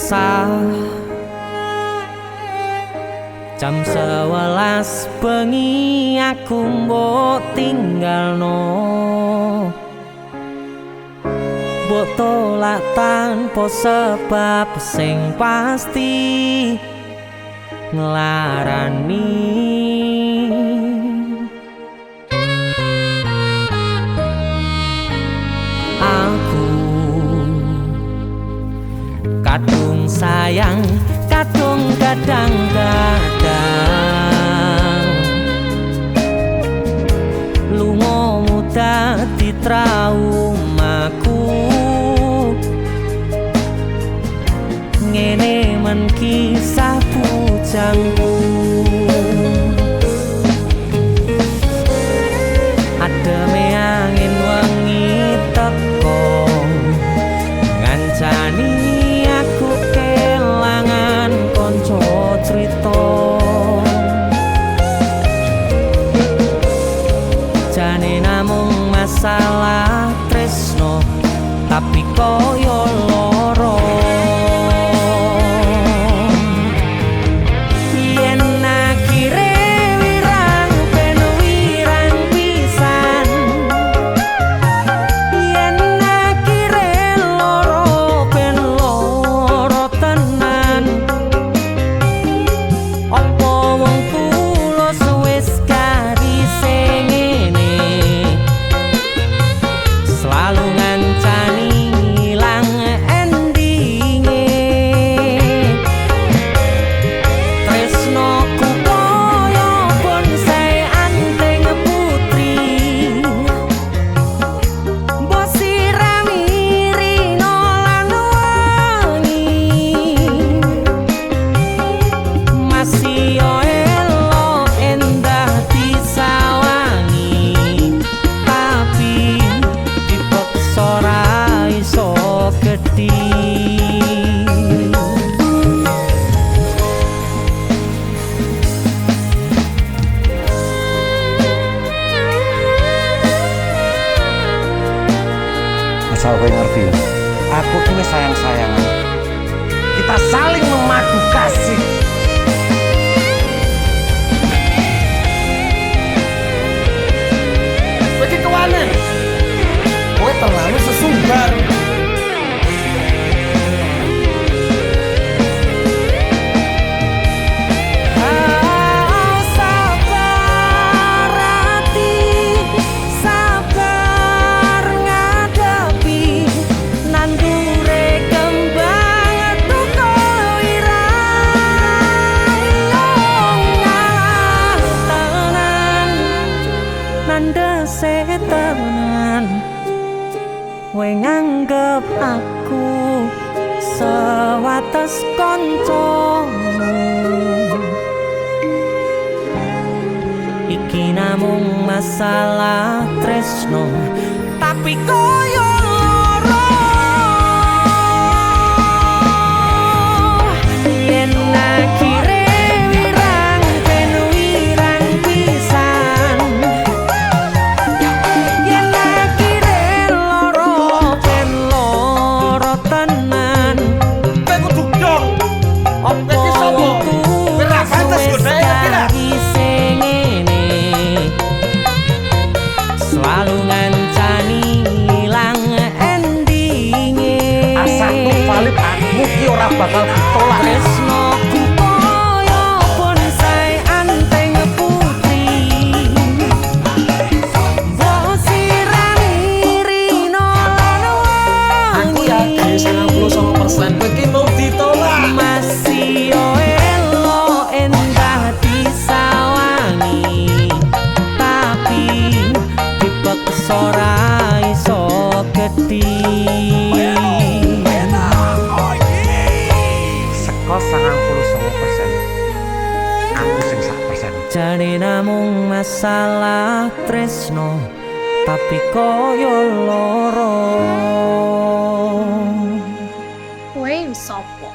resah. Jam 11 bengi aku mbok tinggalno, mbok tolak tanpa sebab sing pasti nglarani. Aku kadung sayang, kadung kadang-kadang lungamu dadi traumaku. Ngene men kisah bujangku, ademe angin wengi teko ngancani aku kelangan konco crita. Jane namung masalah tresno tapi koyo loro. Asal kowe ngerti ya, aku kini sayang-sayangan. Kita saling memadu kasih. Begitu aneh, kowe terlalu sesumbar. Tenan kowe nganggep aku sewates kancamu, iki namung masalah tresno tapi koyo loro. Yen akhire wirang ben wirang pisan, yen akhire loro ben loro tenan. Kowe kudu dong. Opo iki sapa? Ora pantes godheke pira. Selalu ngancani ilang endinge. Asakku valid aku ki ora bakal ditolak. Tresnoku koyo bonsai anteng putri, mbok sirami rino lan Aku wangi. yakin 99% kowe ki mau ditolak. Masih yo elo endah disawangi, tapi dipaksa ora iso gedhi. Seko 99%. Aku sing 1%. Jane namung masalah tresno tapi koyo loro. Kowe sopo?